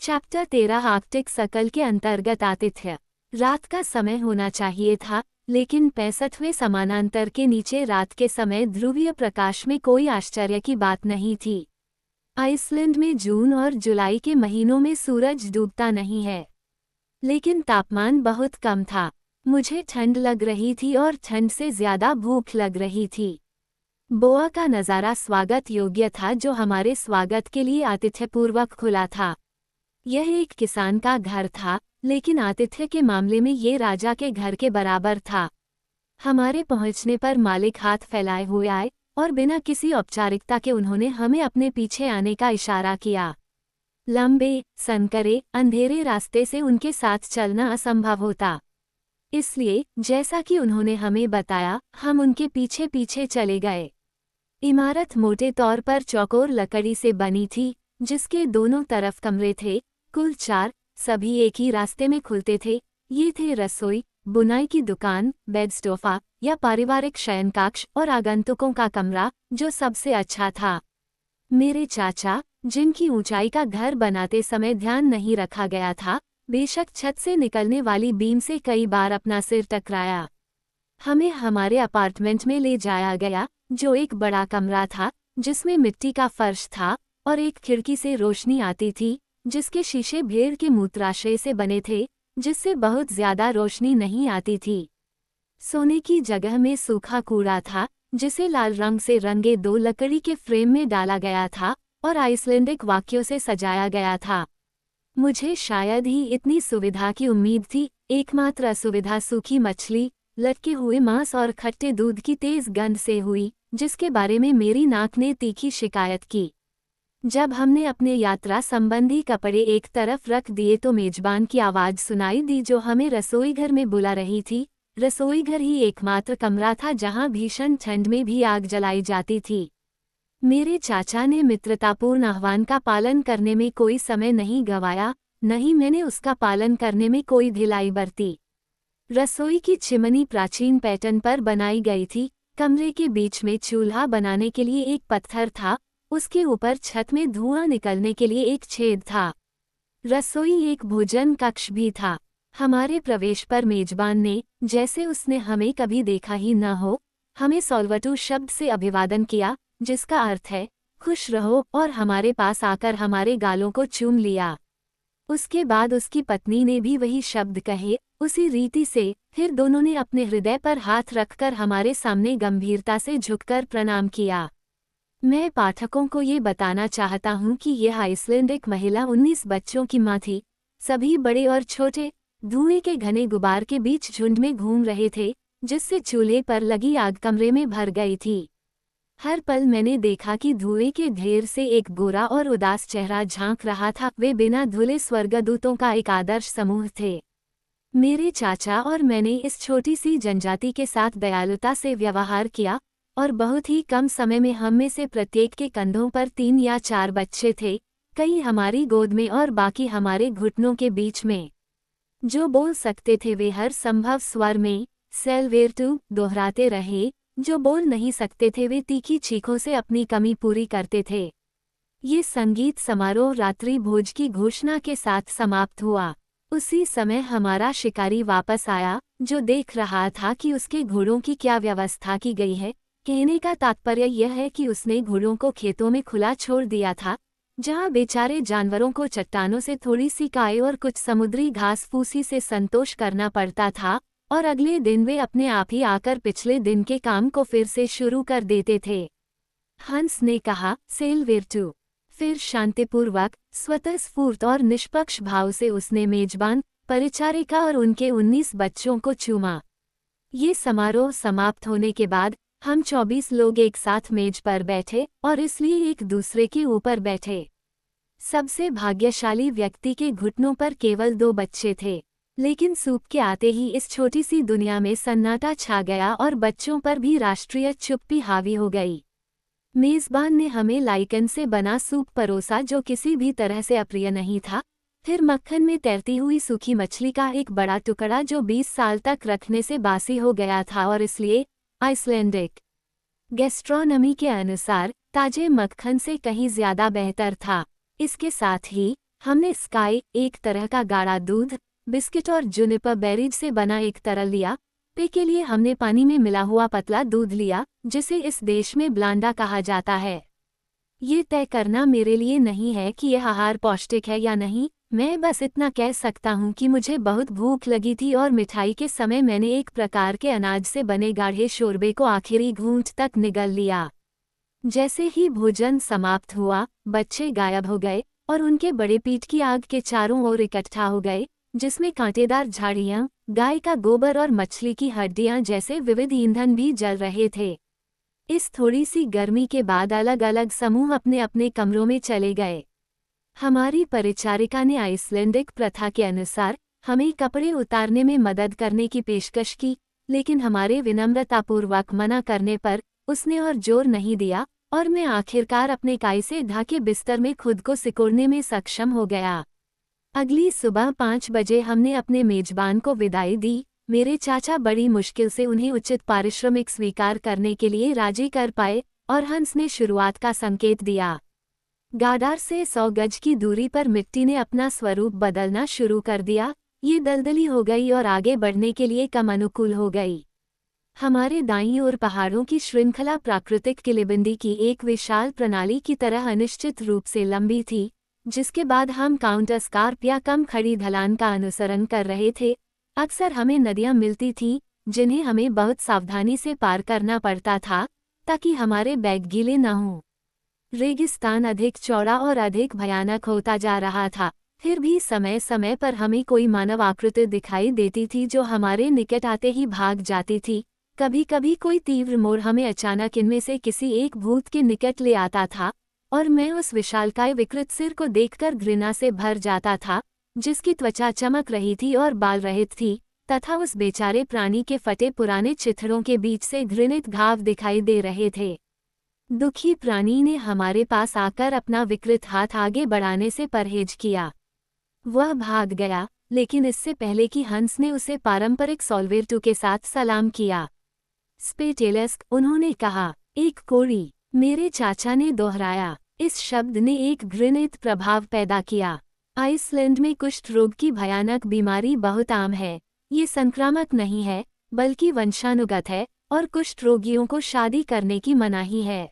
Chapter 13 Arctic circle के अंतर्गत आतिथ्य। रात का समय होना चाहिए था, लेकिन 65वें समानांतर के नीचे रात के समय ध्रुवीय प्रकाश में कोई आश्चर्य की बात नहीं थी। आइसलैंड में जून और जुलाई के महीनों में सूरज डूबता नहीं है, लेकिन तापमान बहुत कम था। मुझे ठंड लग रही थी और ठंड से ज्यादा भूख लग रही थी। बोआ का नज़ारा स्वागत योग्य था, जो हमारे स्वागत के लिए आतिथ्यपूर्वक खुला था। यह एक किसान का घर था, लेकिन आतिथ्य के मामले में ये राजा के घर के बराबर था। हमारे पहुंचने पर मालिक हाथ फैलाए हुए आए और बिना किसी औपचारिकता के उन्होंने हमें अपने पीछे आने का इशारा किया। लंबे, संकरे, अंधेरे रास्ते से उनके साथ चलना असंभव होता, इसलिए जैसा कि उन्होंने हमें बताया, हम उनके पीछे पीछे चले गए। इमारत मोटे तौर पर चौकोर लकड़ी से बनी थी, जिसके दोनों तरफ कमरे थे। कुल 4, सभी एक ही रास्ते में खुलते थे। ये थे रसोई, बुनाई की दुकान, बेड सोफा या पारिवारिक शयनकक्ष और आगंतुकों का कमरा, जो सबसे अच्छा था। मेरे चाचा, जिनकी ऊंचाई का घर बनाते समय ध्यान नहीं रखा गया था, बेशक छत से निकलने वाली बीम से कई बार अपना सिर टकराया। हमें हमारे अपार्टमेंट में ले जाया गया, जो एक बड़ा कमरा था, जिसमें मिट्टी का फर्श था और एक खिड़की से रोशनी आती थी, जिसके शीशे भेड़ के मूत्राशय से बने थे, जिससे बहुत ज्यादा रोशनी नहीं आती थी। सोने की जगह में सूखा कूड़ा था, जिसे लाल रंग से रंगे 2 लकड़ी के फ्रेम में डाला गया था और आइसलैंडिक वाक्यों से सजाया गया था। मुझे शायद ही इतनी सुविधा की उम्मीद थी। एकमात्र असुविधा सूखी मछली, लटके हुए मांस और खट्टे दूध की तेज गंध से हुई, जिसके बारे में मेरी नाक ने तीखी शिकायत की। जब हमने अपने यात्रा संबंधी कपड़े एक तरफ रख दिए तो मेजबान की आवाज़ सुनाई दी, जो हमें रसोईघर में बुला रही थी। रसोईघर ही एकमात्र कमरा था जहां भीषण ठंड में भी आग जलाई जाती थी। मेरे चाचा ने मित्रतापूर्ण आह्वान का पालन करने में कोई समय नहीं गंवाया, न ही मैंने उसका पालन करने में कोई ढिलाई बरती। रसोई की चिमनी प्राचीन पैटर्न पर बनाई गई थी। कमरे के बीच में चूल्हा बनाने के लिए एक पत्थर था, उसके ऊपर छत में धुआं निकलने के लिए एक छेद था। रसोई एक भोजन कक्ष भी था। हमारे प्रवेश पर मेजबान ने, जैसे उसने हमें कभी देखा ही न हो, हमें सोल्वटू शब्द से अभिवादन किया, जिसका अर्थ है खुश रहो, और हमारे पास आकर हमारे गालों को चूम लिया। उसके बाद उसकी पत्नी ने भी वही शब्द कहे, उसी रीति से। फिर दोनों ने अपने हृदय पर हाथ रखकर हमारे सामने गंभीरता से झुककर प्रणाम किया। मैं पाठकों को ये बताना चाहता हूँ कि यह आइसलैंडिक महिला 19 बच्चों की माँ थी। सभी बड़े और छोटे धुएं के घने गुबार के बीच झुंड में घूम रहे थे, जिससे चूल्हे पर लगी आग कमरे में भर गई थी। हर पल मैंने देखा कि धुएं के ढेर से एक गोरा और उदास चेहरा झांक रहा था। वे बिना धुले स्वर्गदूतों का एक आदर्श समूह थे। मेरे चाचा और मैंने इस छोटी सी जनजाति के साथ दयालुता से व्यवहार किया, और बहुत ही कम समय में हम में से प्रत्येक के कंधों पर 3 या 4 बच्चे थे, कई हमारी गोद में और बाकी हमारे घुटनों के बीच में। जो बोल सकते थे वे हर संभव स्वर में सेलवेरटू दोहराते रहे। जो बोल नहीं सकते थे वे तीखी चीखों से अपनी कमी पूरी करते थे। ये संगीत समारोह रात्रि भोज की घोषणा के साथ समाप्त हुआ। उसी समय हमारा शिकारी वापस आया, जो देख रहा था कि उसके घोड़ों की क्या व्यवस्था की गई है। कहने का तात्पर्य यह है कि उसने घोड़ों को खेतों में खुला छोड़ दिया था, जहां बेचारे जानवरों को चट्टानों से थोड़ी सी काई और कुछ समुद्री घास फूसी से संतोष करना पड़ता था, और अगले दिन वे अपने आप ही आकर पिछले दिन के काम को फिर से शुरू कर देते थे। हंस ने कहा, सेलवेरटू। फिर शांतिपूर्वक, स्वतःस्फूर्त और निष्पक्ष भाव से उसने मेजबान, परिचारिका और उनके 19 बच्चों को चूमा। ये समारोह समाप्त होने के बाद हम 24 लोग एक साथ मेज पर बैठे और इसलिए एक दूसरे के ऊपर बैठे। सबसे भाग्यशाली व्यक्ति के घुटनों पर केवल 2 बच्चे थे, लेकिन सूप के आते ही इस छोटी सी दुनिया में सन्नाटा छा गया और बच्चों पर भी राष्ट्रीय चुप्पी हावी हो गई। मेजबान ने हमें लाइकन से बना सूप परोसा, जो किसी भी तरह से अप्रिय नहीं था। फिर मक्खन में तैरती हुई सूखी मछली का एक बड़ा टुकड़ा, जो 20 साल तक रखने से बासी हो गया था और इसलिए आइसलैंडिक गैस्ट्रोनॉमी के अनुसार ताजे मक्खन से कहीं ज्यादा बेहतर था। इसके साथ ही हमने स्काई, एक तरह का गाढ़ा दूध, बिस्किट और जुनिपर बेरीज से बना एक तरल लिया। पे के लिए हमने पानी में मिला हुआ पतला दूध लिया, जिसे इस देश में ब्लांडा कहा जाता है। ये तय करना मेरे लिए नहीं है कि यह आहार पौष्टिक है या नहीं। मैं बस इतना कह सकता हूँ कि मुझे बहुत भूख लगी थी और मिठाई के समय मैंने एक प्रकार के अनाज से बने गाढ़े शोरबे को आखिरी घूंट तक निगल लिया। जैसे ही भोजन समाप्त हुआ, बच्चे गायब हो गए और उनके बड़े पीठ की आग के चारों ओर इकट्ठा हो गए, जिसमें कांटेदार झाड़ियां, गाय का गोबर और मछली की हड्डियां जैसे विविध ईंधन भी जल रहे थे। इस थोड़ी सी गर्मी के बाद अलग अलग समूह अपने अपने कमरों में चले गए। हमारी परिचारिका ने आइसलैंडिक प्रथा के अनुसार हमें कपड़े उतारने में मदद करने की पेशकश की, लेकिन हमारे विनम्रतापूर्वक मना करने पर उसने और जोर नहीं दिया और मैं आखिरकार अपने काई से ढके बिस्तर में खुद को सिकुड़ने में सक्षम हो गया। अगली सुबह 5 बजे हमने अपने मेजबान को विदाई दी। मेरे चाचा बड़ी मुश्किल से उन्हें उचित पारिश्रमिक स्वीकार करने के लिए राजी कर पाए और हंस ने शुरुआत का संकेत दिया। गाडार से 100 गज की दूरी पर मिट्टी ने अपना स्वरूप बदलना शुरू कर दिया। ये दलदली हो गई और आगे बढ़ने के लिए कम अनुकूल हो गई। हमारे दाईं ओर पहाड़ों की श्रृंखला प्राकृतिक किलेबंदी की एक विशाल प्रणाली की तरह अनिश्चित रूप से लंबी थी, जिसके बाद हम काउंट एस्कार्प या कम खड़ी ढलान का अनुसरण कर रहे थे। अक्सर हमें नदियां मिलती थीं, जिन्हें हमें बहुत सावधानी से पार करना पड़ता था ताकि हमारे बैग गीले न हों। रेगिस्तान अधिक चौड़ा और अधिक भयानक होता जा रहा था, फिर भी समय समय पर हमें कोई मानव आकृति दिखाई देती थी जो हमारे निकट आते ही भाग जाती थी। कभी कभी कोई तीव्र मोड़ हमें अचानक इनमें से किसी एक भूत के निकट ले आता था और मैं उस विशालकाय विकृत सिर को देखकर घृणा से भर जाता था, जिसकी त्वचा चमक रही थी और बाल रहित थी, तथा उस बेचारे प्राणी के फटे पुराने चिथड़ों के बीच से घृणित घाव दिखाई दे रहे थे। दुखी प्राणी ने हमारे पास आकर अपना विकृत हाथ आगे बढ़ाने से परहेज किया। वह भाग गया, लेकिन इससे पहले कि हंस ने उसे पारंपरिक सॉल्वेर्टू के साथ सलाम किया। स्पेटेलस्क, उन्होंने कहा। एक कोड़ी, मेरे चाचा ने दोहराया। इस शब्द ने एक घृणित प्रभाव पैदा किया। आइसलैंड में कुष्ठ रोग की भयानक बीमारी बहुत आम है। ये संक्रामक नहीं है, बल्कि वंशानुगत है और कुष्ठ रोगियों को शादी करने की मनाही है।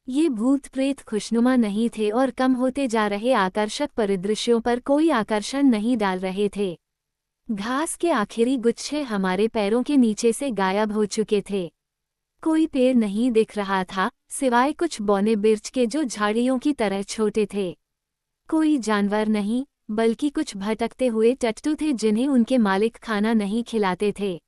ये भूत प्रेत खुशनुमा नहीं थे और कम होते जा रहे आकर्षक परिदृश्यों पर कोई आकर्षण नहीं डाल रहे थे। घास के आखिरी गुच्छे हमारे पैरों के नीचे से गायब हो चुके थे। कोई पेड़ नहीं दिख रहा था, सिवाय कुछ बौने बिर्च के जो झाड़ियों की तरह छोटे थे। कोई जानवर नहीं, बल्कि कुछ भटकते हुए टट्टू थे जिन्हें उनके मालिक खाना नहीं खिलाते थे।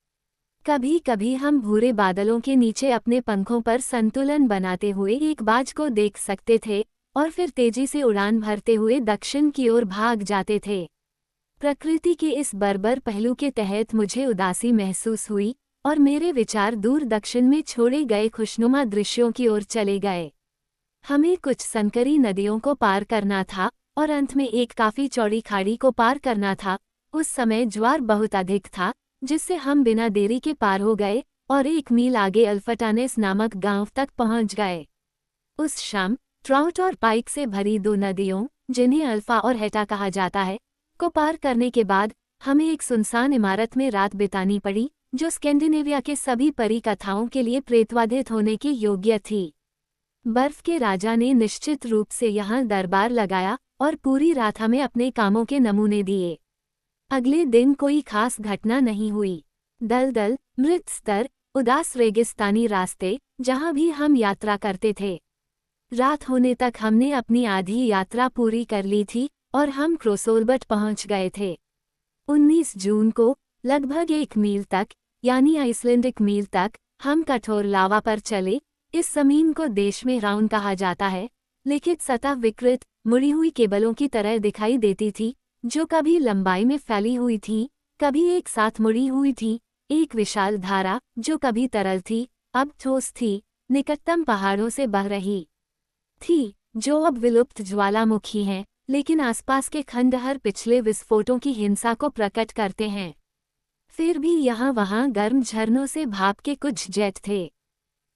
कभी कभी हम भूरे बादलों के नीचे अपने पंखों पर संतुलन बनाते हुए एक बाज को देख सकते थे और फिर तेजी से उड़ान भरते हुए दक्षिण की ओर भाग जाते थे। प्रकृति के इस बर्बर पहलू के तहत मुझे उदासी महसूस हुई और मेरे विचार दूर दक्षिण में छोड़े गए खुशनुमा दृश्यों की ओर चले गए। हमें कुछ संकरी नदियों को पार करना था और अंत में एक काफी चौड़ी खाड़ी को पार करना था। उस समय ज्वार बहुत अधिक था, जिससे हम बिना देरी के पार हो गए और 1 मील आगे अल्फटानेस नामक गांव तक पहुंच गए। उस शाम ट्राउट और पाइक से भरी 2 नदियों, जिन्हें अल्फा और हेटा कहा जाता है, को पार करने के बाद हमें एक सुनसान इमारत में रात बितानी पड़ी, जो स्कैंडिनेविया के सभी परी कथाओं के लिए प्रेतवाधित होने के योग्य थी। बर्फ के राजा ने निश्चित रूप से यहाँ दरबार लगाया और पूरी रात हमें अपने कामों के नमूने दिए। अगले दिन कोई खास घटना नहीं हुई। दलदल, मृत स्तर, उदास रेगिस्तानी रास्ते, जहाँ भी हम यात्रा करते थे। रात होने तक हमने अपनी आधी यात्रा पूरी कर ली थी और हम क्रोसोलबट पहुंच गए थे। 19 जून को लगभग 1 मील तक, यानी आइसलैंडिक मील तक, हम कठोर लावा पर चले। इस जमीन को देश में राउंड कहा जाता है। लिखित सतह विकृत, मुड़ी हुई केबलों की तरह दिखाई देती थी, जो कभी लंबाई में फैली हुई थी, कभी एक साथ मुड़ी हुई थी। एक विशाल धारा, जो कभी तरल थी, अब ठोस थी, निकटतम पहाड़ों से बह रही थी, जो अब विलुप्त ज्वालामुखी हैं, लेकिन आसपास के खंडहर पिछले विस्फोटों की हिंसा को प्रकट करते हैं। फिर भी यहाँ वहाँ गर्म झरनों से भाप के कुछ जेट थे।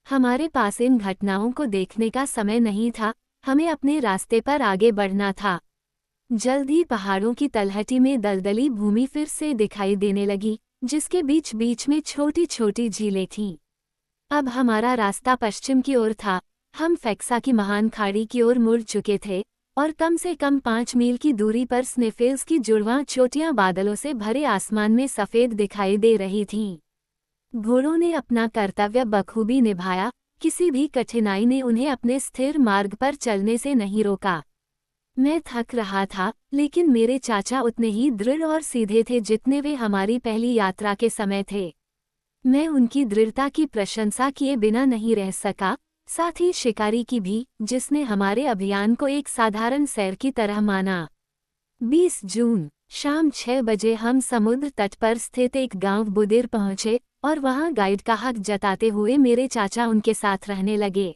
हमारे पास इन घटनाओं को देखने का समय नहीं था, हमें अपने रास्ते पर आगे बढ़ना था। जल्द ही पहाड़ों की तलहटी में दलदली भूमि फिर से दिखाई देने लगी, जिसके बीच बीच में छोटी छोटी झीलें थीं। अब हमारा रास्ता पश्चिम की ओर था। हम फेक्सा की महान खाड़ी की ओर मुड़ चुके थे और कम से कम 5 मील की दूरी पर स्नेफेल्स की जुड़वां चोटियां बादलों से भरे आसमान में सफ़ेद दिखाई दे रही थीं। घोड़ों ने अपना कर्तव्य बखूबी निभाया, किसी भी कठिनाई ने उन्हें अपने स्थिर मार्ग पर चलने से नहीं रोका। मैं थक रहा था, लेकिन मेरे चाचा उतने ही दृढ़ और सीधे थे जितने वे हमारी पहली यात्रा के समय थे। मैं उनकी दृढ़ता की प्रशंसा किए बिना नहीं रह सका, साथ ही शिकारी की भी, जिसने हमारे अभियान को एक साधारण सैर की तरह माना। 20 जून शाम 6 बजे हम समुद्र तट पर स्थित एक गांव बुदिर पहुंचे और वहां गाइड का हक जताते हुए मेरे चाचा उनके साथ रहने लगे।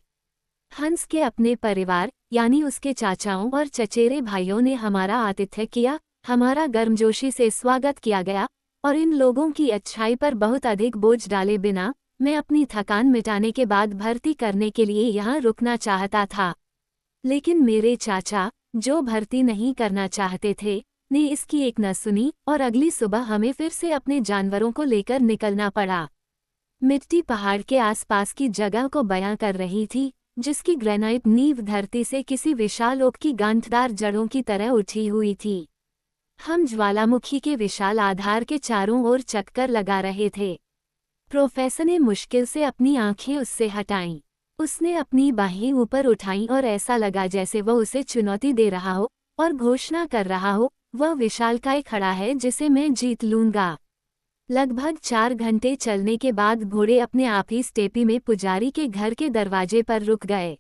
हंस के अपने परिवार यानी उसके चाचाओं और चचेरे भाइयों ने हमारा आतिथ्य किया, हमारा गर्मजोशी से स्वागत किया गया और इन लोगों की अच्छाई पर बहुत अधिक बोझ डाले बिना मैं अपनी थकान मिटाने के बाद भर्ती करने के लिए यहाँ रुकना चाहता था। लेकिन मेरे चाचा, जो भर्ती नहीं करना चाहते थे, ने इसकी एक न सुनी और अगली सुबह हमें फिर से अपने जानवरों को लेकर निकलना पड़ा। मिट्टी पहाड़ के आसपास की जगह को बयां कर रही थी, जिसकी ग्रेनाइट नींव धरती से किसी विशाल ओक की गांठदार जड़ों की तरह उठी हुई थी। हम ज्वालामुखी के विशाल आधार के चारों ओर चक्कर लगा रहे थे। प्रोफेसर ने मुश्किल से अपनी आंखें उससे हटाईं। उसने अपनी बाहें ऊपर उठाईं और ऐसा लगा जैसे वह उसे चुनौती दे रहा हो और घोषणा कर रहा हो, वह विशालकाय खड़ा है जिसे मैं जीत लूंगा। लगभग 4 घंटे चलने के बाद घोड़े अपने आप ही स्टेपी में पुजारी के घर के दरवाजे पर रुक गए।